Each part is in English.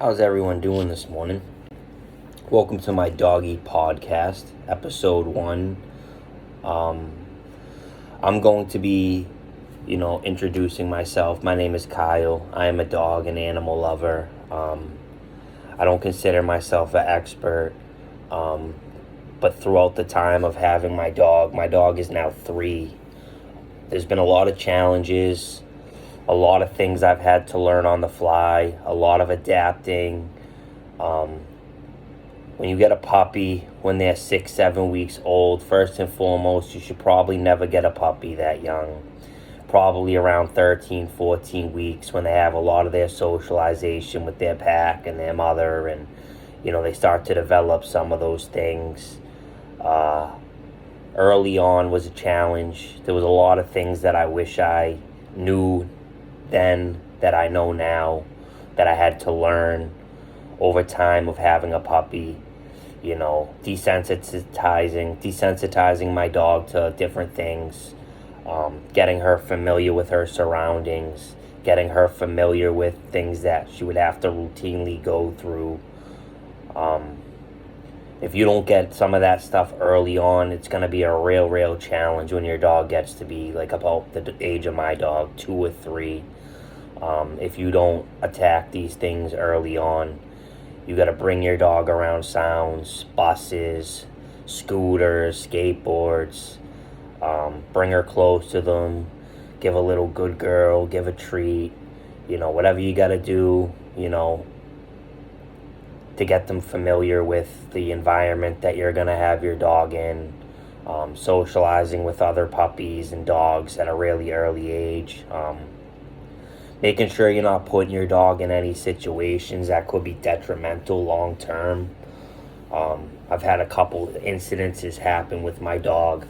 How's everyone doing this morning? Welcome to my Doggy podcast, episode 1. I'm going to be, introducing myself. My name is Kyle. I am a dog and animal lover. I don't consider myself an expert, but throughout the time of having my dog is now 3. There's been a lot of challenges, a lot of things I've had to learn on the fly, a lot of adapting. When you get a puppy, when they're 6-7 weeks old, first and foremost, you should probably never get a puppy that young. Probably around 13-14 weeks, when they have a lot of their socialization with their pack and their mother, and they start to develop some of those things. Early on was a challenge. There was a lot of things that I wish I knew then that I know now, that I had to learn over time of having a puppy. Desensitizing my dog to different things, getting her familiar with her surroundings, getting her familiar with things that she would have to routinely go through. If you don't get some of that stuff early on, it's going to be a real challenge when your dog gets to be like about the age of my dog, 2 or 3. If you don't attack these things early on, you got to bring your dog around sounds, buses, scooters, skateboards. Bring her close to them. Give a little good girl. Give a treat. Whatever you got to do, to get them familiar with the environment that you're going to have your dog in. Socializing with other puppies and dogs at a really early age. Making sure you're not putting your dog in any situations that could be detrimental long term. I've had a couple incidences happen with my dog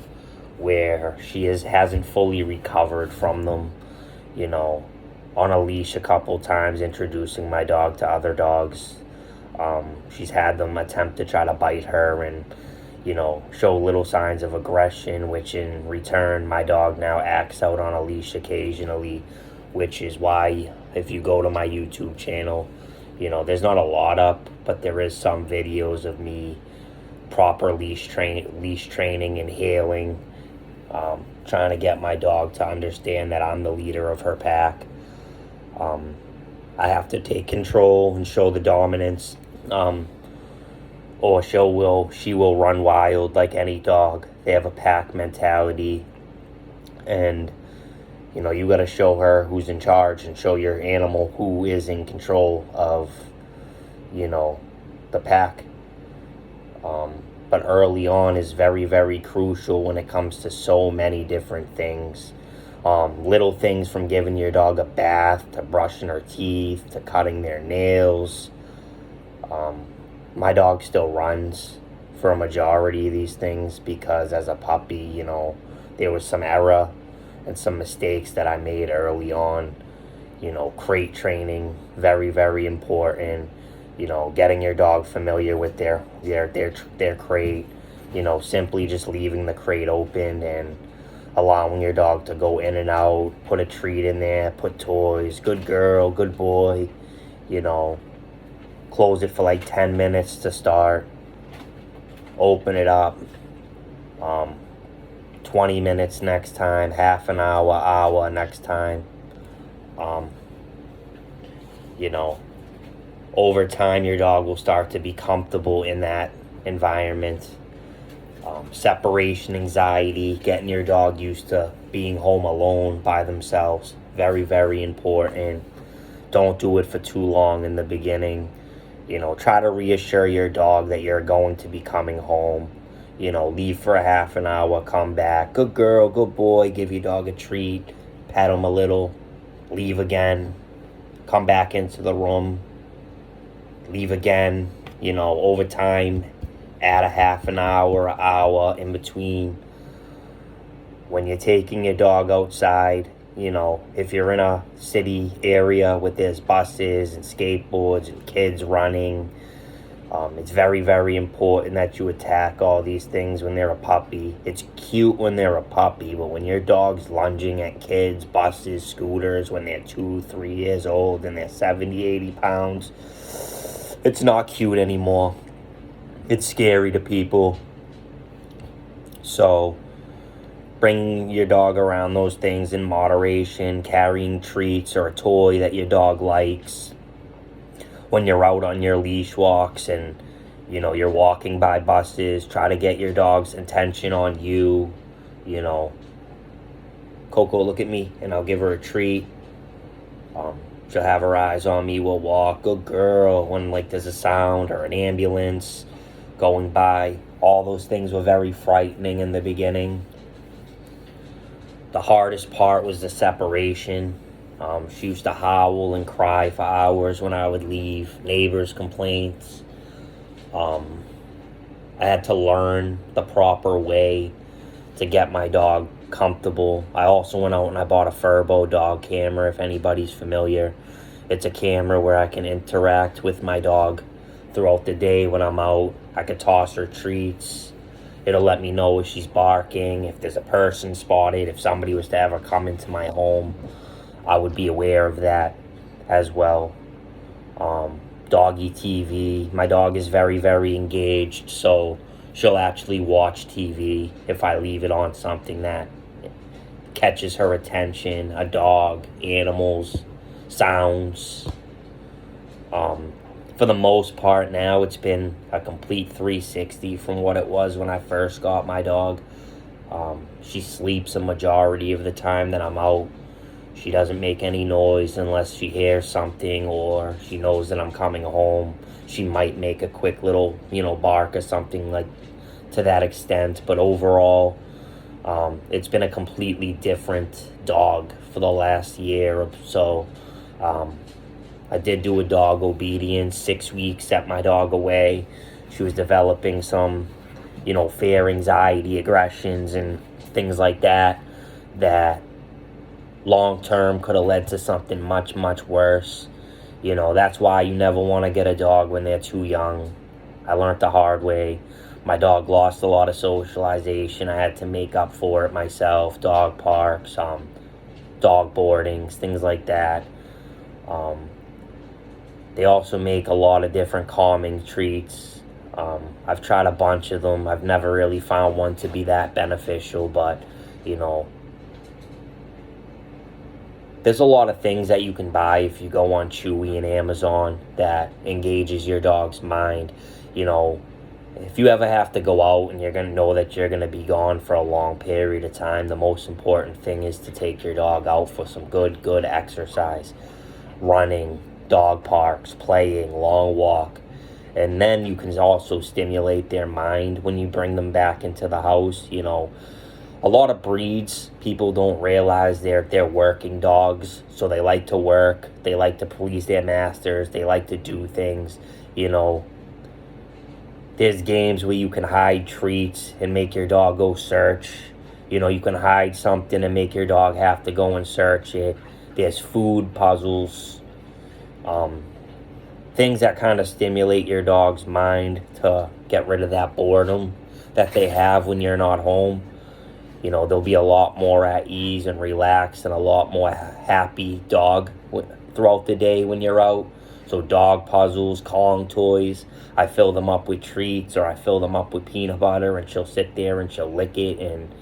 where she hasn't fully recovered from them. On a leash a couple times, introducing my dog to other dogs. She's had them attempt to try to bite her and, show little signs of aggression, which in return my dog now acts out on a leash occasionally. Which is why, if you go to my YouTube channel, there's not a lot up, but there is some videos of me proper leash training and healing, trying to get my dog to understand that I'm the leader of her pack. I have to take control and show the dominance, or she will run wild like any dog. They have a pack mentality, and you got to show her who's in charge and show your animal who is in control of, the pack. But early on is very crucial when it comes to so many different things. Little things from giving your dog a bath, to brushing her teeth, to cutting their nails. My dog still runs for a majority of these things because as a puppy, there was some error and some mistakes that I made early on. Crate training, very important. Getting your dog familiar with their crate. Simply just leaving the crate open and allowing your dog to go in and out. Put a treat in there, put toys. Good girl, good boy. Close it for like 10 minutes to start. Open it up. 20 minutes next time, half an hour next time. Over time your dog will start to be comfortable in that environment. Separation anxiety, getting your dog used to being home alone by themselves. Very important. Don't do it for too long in the beginning. Try to reassure your dog that you're going to be coming home. Leave for a half an hour, come back. Good girl, good boy, give your dog a treat, pet him a little, leave again, come back into the room, leave again. Over time, add a half an hour in between. When you're taking your dog outside, if you're in a city area where there's buses and skateboards and kids running, it's very important that you attack all these things when they're a puppy. It's cute when they're a puppy, but when your dog's lunging at kids, buses, scooters, when they're 2-3 years old and they're 70-80 pounds, It's not cute anymore. It's scary to people. So bring your dog around those things in moderation, carrying treats or a toy that your dog likes. When you're out on your leash walks and, you're walking by buses, try to get your dog's attention on you. Coco, look at me, and I'll give her a treat. She'll have her eyes on me, we'll walk. Good girl. When, there's a sound or an ambulance going by, all those things were very frightening in the beginning. The hardest part was the separation. She used to howl and cry for hours when I would leave. Neighbors' complaints. I had to learn the proper way to get my dog comfortable. I also went out and I bought a Furbo dog camera, if anybody's familiar. It's a camera where I can interact with my dog throughout the day when I'm out. I could toss her treats. It'll let me know if she's barking, if there's a person spotted, if somebody was to ever come into my home. I would be aware of that as well. Doggy TV. My dog is very, very engaged, so she'll actually watch TV if I leave it on something that catches her attention. A dog, animals, sounds. For the most part now, it's been a complete 360 from what it was when I first got my dog. She sleeps a majority of the time that I'm out. She doesn't make any noise unless she hears something or she knows that I'm coming home. She might make a quick little, bark or something to that extent. But overall, it's been a completely different dog for the last year or so. I did do a dog obedience, 6 weeks, set my dog away. She was developing some, fear, anxiety, aggressions, and things like that long-term could have led to something much, much worse. That's why you never want to get a dog when they're too young. I learned the hard way. My dog lost a lot of socialization. I had to make up for it myself. Dog parks, dog boardings, things like that. They also make a lot of different calming treats. I've tried a bunch of them. I've never really found one to be that beneficial, but, there's a lot of things that you can buy if you go on Chewy and Amazon that engages your dog's mind. If you ever have to go out and you're going to know that you're going to be gone for a long period of time, the most important thing is to take your dog out for some good exercise. Running, dog parks, playing, long walk. And then you can also stimulate their mind when you bring them back into the house. A lot of breeds, people don't realize they're working dogs, so they like to work, they like to please their masters, they like to do things. There's games where you can hide treats and make your dog go search. You can hide something and make your dog have to go and search it. There's food puzzles, things that kind of stimulate your dog's mind to get rid of that boredom that they have when you're not home. They'll be a lot more at ease and relaxed and a lot more happy dog throughout the day when you're out. So dog puzzles, Kong toys, I fill them up with treats or I fill them up with peanut butter and she'll sit there and she'll lick it and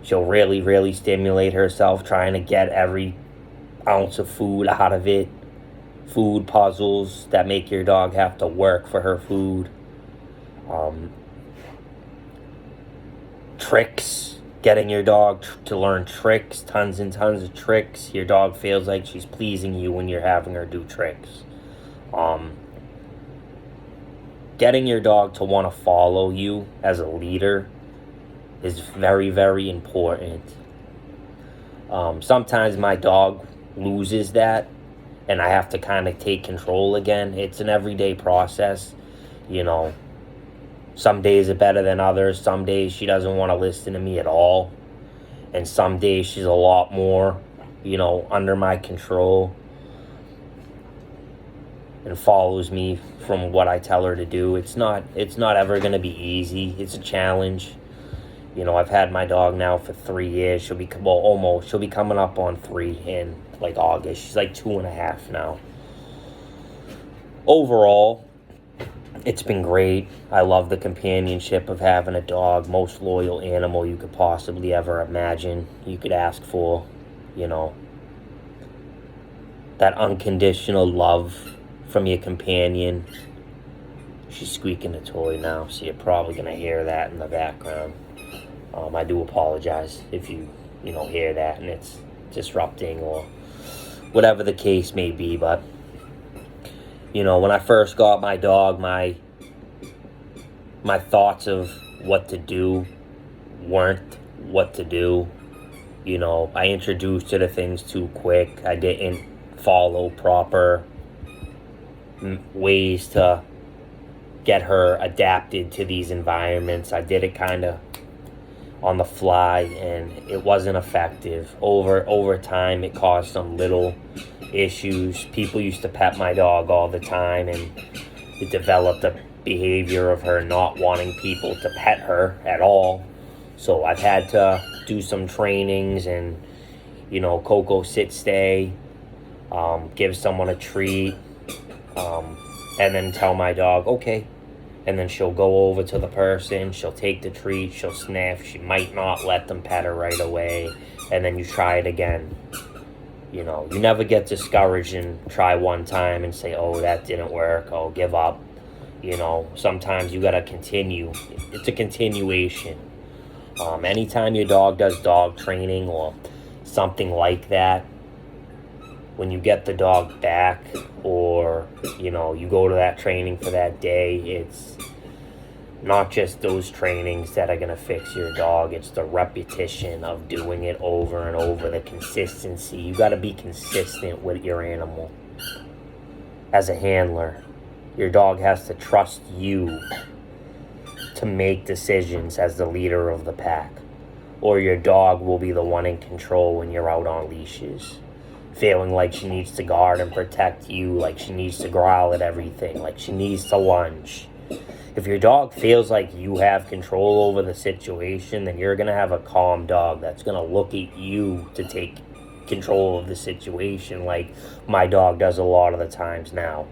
she'll really, really stimulate herself trying to get every ounce of food out of it. Food puzzles that make your dog have to work for her food. Tricks, getting your dog to learn tricks, tons and tons of tricks. Your dog feels like she's pleasing you when you're having her do tricks. Getting your dog to want to follow you as a leader is very, very important. Sometimes my dog loses that and I have to kind of take control again. It's an everyday process, Some days are better than others. Some days she doesn't want to listen to me at all. And some days she's a lot more, under my control. And follows me from what I tell her to do. It's not ever going to be easy. It's a challenge. I've had my dog now for 3 years. She'll be coming up on 3 in August. She's 2.5 now. Overall, it's been great. I love the companionship of having a dog. Most loyal animal you could possibly ever imagine, you could ask for. You know, that unconditional love from your companion. She's squeaking a toy now, so you're probably going to hear that in the background. I do apologize if you hear that and it's disrupting or whatever the case may be. But, when I first got my dog, my thoughts of what to do weren't what to do. I introduced her to things too quick. I didn't follow proper ways to get her adapted to these environments. I did it kind of on the fly, and it wasn't effective. Over time, it caused some little issues. People used to pet my dog all the time, and it developed a behavior of her not wanting people to pet her at all. So I've had to do some trainings and, Coco sit stay, give someone a treat, and then tell my dog, okay. And then she'll go over to the person, she'll take the treat, she'll sniff, she might not let them pet her right away, and then you try it again. You never get discouraged and try one time and say, oh, that didn't work, oh, give up. Sometimes you gotta continue. It's a continuation. Anytime your dog does dog training or something like that, when you get the dog back or, you go to that training for that day, it's not just those trainings that are going to fix your dog. It's the repetition of doing it over and over, the consistency. You got to be consistent with your animal. As a handler, your dog has to trust you to make decisions as the leader of the pack, or your dog will be the one in control when you're out on leashes, feeling like she needs to guard and protect you, like she needs to growl at everything, like she needs to lunge. If your dog feels like you have control over the situation, then you're going to have a calm dog that's going to look at you to take control of the situation, like my dog does a lot of the times now.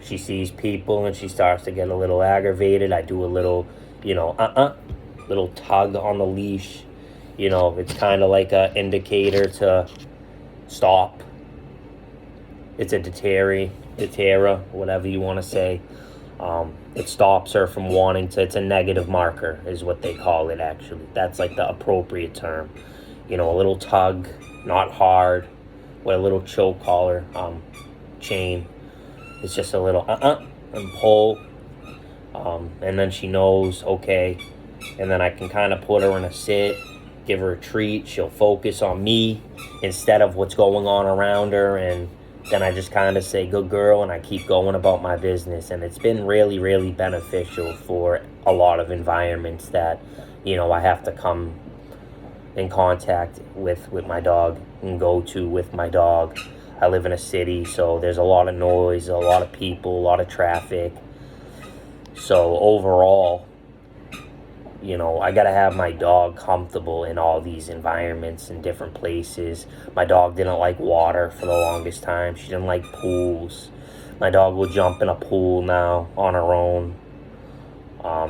She sees people and she starts to get a little aggravated. I do a little, little tug on the leash. It's kind of like an indicator to stop. It's a deterra, whatever you want to say. It stops her from wanting to. It's a negative marker is what they call it, actually. That's like the appropriate term. A little tug, not hard, with a little choke collar chain. It's just a little and pull. And then she knows, okay. And then I can kind of put her in a sit, give her a treat. She'll focus on me instead of what's going on around her. And then I just kind of say, good girl, and I keep going about my business. And it's been really, really beneficial for a lot of environments that, I have to come in contact with my dog and go to with my dog. I live in a city, so there's a lot of noise, a lot of people, a lot of traffic. So overall, I got to have my dog comfortable in all these environments and different places. My dog didn't like water for the longest time. She didn't like pools. My dog will jump in a pool now on her own.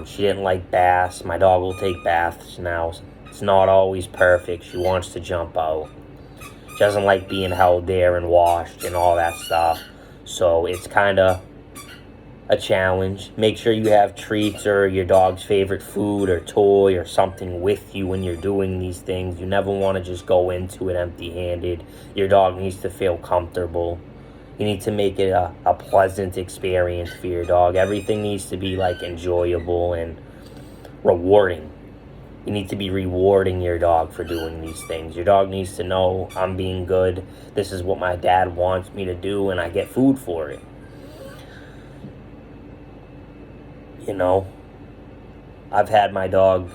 She didn't like baths. My dog will take baths now. It's not always perfect. She wants to jump out. She doesn't like being held there and washed and all that stuff. So it's kind of a challenge. Make sure you have treats or your dog's favorite food or toy or something with you when you're doing these things. You never want to just go into it empty-handed. Your dog needs to feel comfortable. You need to make it a pleasant experience for your dog. Everything needs to be like enjoyable and rewarding. You need to be rewarding your dog for doing these things. Your dog needs to know, I'm being good. This is what my dad wants me to do, and I get food for it. I've had my dog,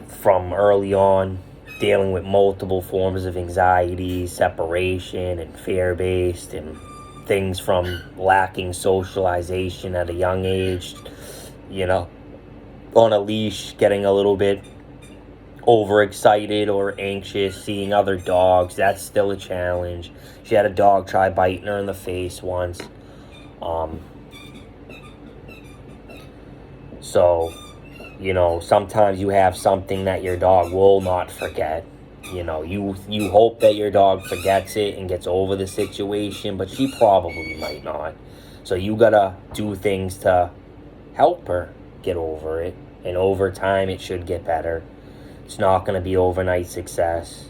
from early on dealing with multiple forms of anxiety, separation, and fear-based, and things from lacking socialization at a young age, on a leash, getting a little bit overexcited or anxious seeing other dogs. That's still a challenge. She had a dog try biting her in the face once. So, sometimes you have something that your dog will not forget. You hope that your dog forgets it and gets over the situation, but she probably might not. So you gotta do things to help her get over it. And over time, it should get better. It's not gonna be overnight success.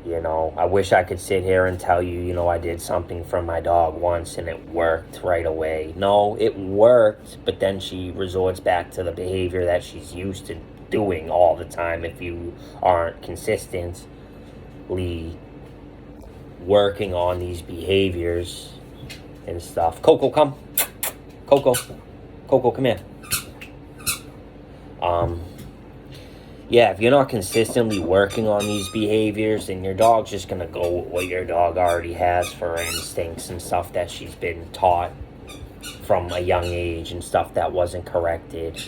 I wish I could sit here and tell you, I did something for my dog once and it worked right away. No, it worked, but then she resorts back to the behavior that she's used to doing all the time if you aren't consistently working on these behaviors and stuff. Coco, come. Coco, come here. Yeah, if you're not consistently working on these behaviors, then your dog's just going to go with what your dog already has for instincts and stuff that she's been taught from a young age and stuff that wasn't corrected.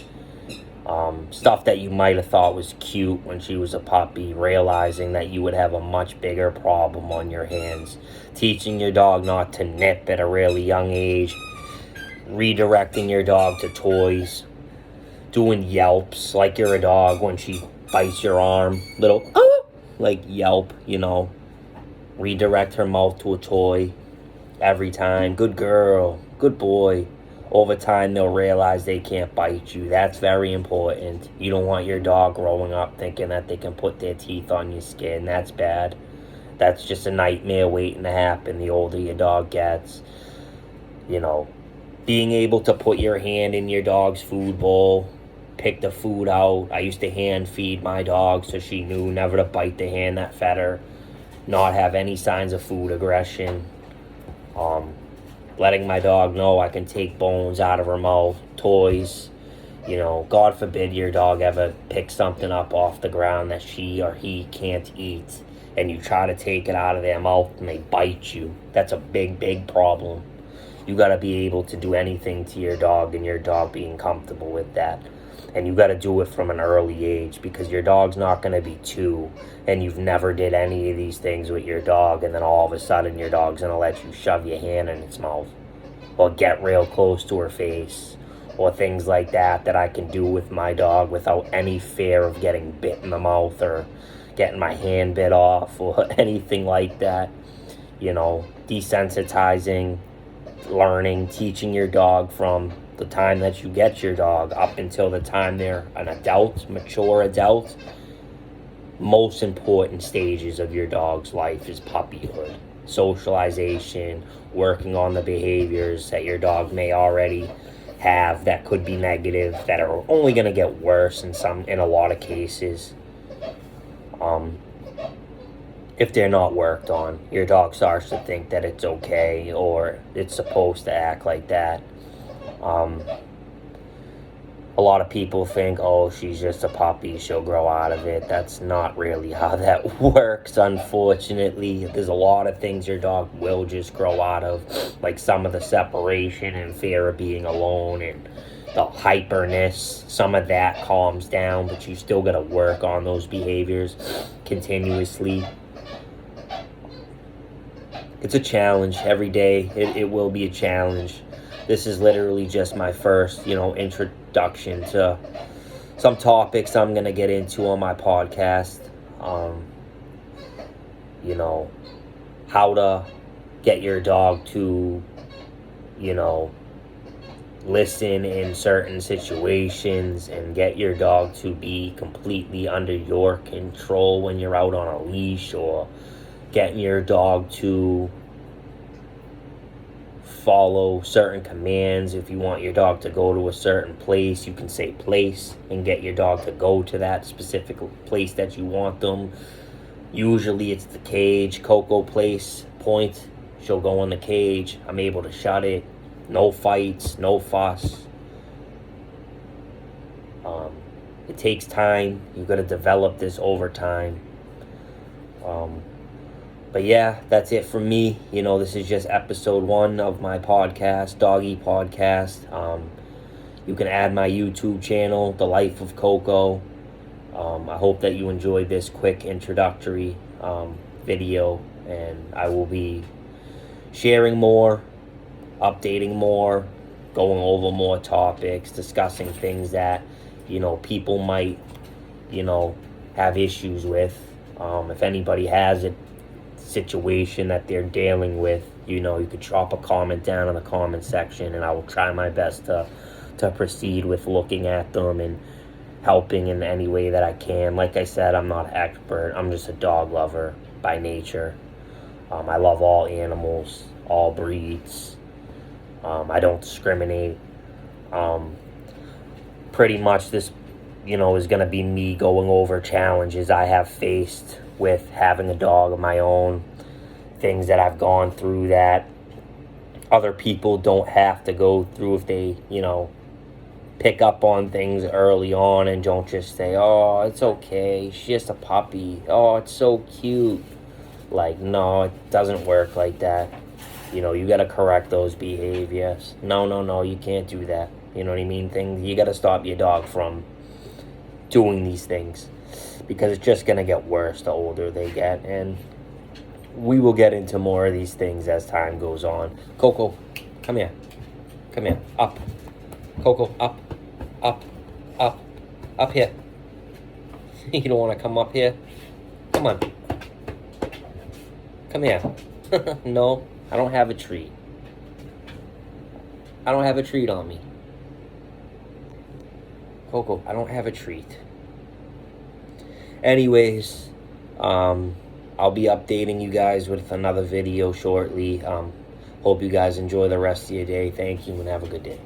Stuff that you might have thought was cute when she was a puppy, realizing that you would have a much bigger problem on your hands. Teaching your dog not to nip at a really young age. Redirecting your dog to toys. Doing yelps like you're a dog when she bites your arm. Little, like yelp, Redirect her mouth to a toy every time. Good girl, good boy. Over time, they'll realize they can't bite you. That's very important. You don't want your dog growing up thinking that they can put their teeth on your skin. That's bad. That's just a nightmare waiting to happen the older your dog gets. Being able to put your hand in your dog's food bowl, pick the food out. I used to hand feed my dog so she knew never to bite the hand that fed her, not have any signs of food aggression. Letting my dog know I can take bones out of her mouth, toys. God forbid your dog ever picks something up off the ground that she or he can't eat, and you try to take it out of their mouth and they bite you. That's a big, big problem. You got to be able to do anything to your dog and your dog being comfortable with that. And you got to do it from an early age, because your dog's not going to be 2 and you've never did any of these things with your dog, and then all of a sudden your dog's going to let you shove your hand in its mouth or get real close to her face, or things like that I can do with my dog without any fear of getting bit in the mouth or getting my hand bit off or anything like that. Desensitizing, learning, teaching your dog from the time that you get your dog up until the time they're an adult, mature adult. Most important stages of your dog's life is puppyhood. Socialization, working on the behaviors that your dog may already have that could be negative, that are only going to get worse in a lot of cases. If they're not worked on, your dog starts to think that it's okay or it's supposed to act like that. A lot of people think, oh, she's just a puppy, she'll grow out of it. That's not really how that works, unfortunately. There's a lot of things your dog will just grow out of, like some of the separation and fear of being alone and the hyperness. Some of that calms down, but you still got to work on those behaviors continuously. It's a challenge every day. It will be a challenge. This is literally just my first, introduction to some topics I'm going to get into on my podcast. How to get your dog to, listen in certain situations and get your dog to be completely under your control when you're out on a leash, or getting your dog to follow certain commands. If you want your dog to go to a certain place, you can say place and get your dog to go to that specific place that you want them. Usually it's the cage. Coco place, point, she'll go in the cage. I'm able to shut it. No fights, no fuss. It takes time. You've got to develop this over time. But yeah, that's it for me. This is just episode 1 of my podcast, Doggy Podcast. You can add my YouTube channel, The Life of Coco. I hope that you enjoyed this quick introductory video, and I will be sharing more, updating more, going over more topics, discussing things that, people might, have issues with. If anybody has a situation that they're dealing with, you could drop a comment down in the comment section, and I will try my best to proceed with looking at them and helping in any way that I can. Like I said, I'm not an expert. I'm just a dog lover by nature. I love all animals, all breeds. I don't discriminate. Pretty much this, is going to be me going over challenges I have faced with having a dog of my own, things that I've gone through that other people don't have to go through if they, pick up on things early on and don't just say, oh, it's okay, she's just a puppy, oh, it's so cute. Like, no, it doesn't work like that. You got to correct those behaviors. No, you can't do that. You know what I mean? You got to stop your dog from doing these things, because it's just going to get worse the older they get. And we will get into more of these things as time goes on. Coco, come here. Come here. Up. Coco, up. Up. Up. Up here. You don't want to come up here? Come on. Come here. No, I don't have a treat. I don't have a treat on me. Coco, I don't have a treat. Anyways, I'll be updating you guys with another video shortly. Hope you guys enjoy the rest of your day. Thank you, and have a good day.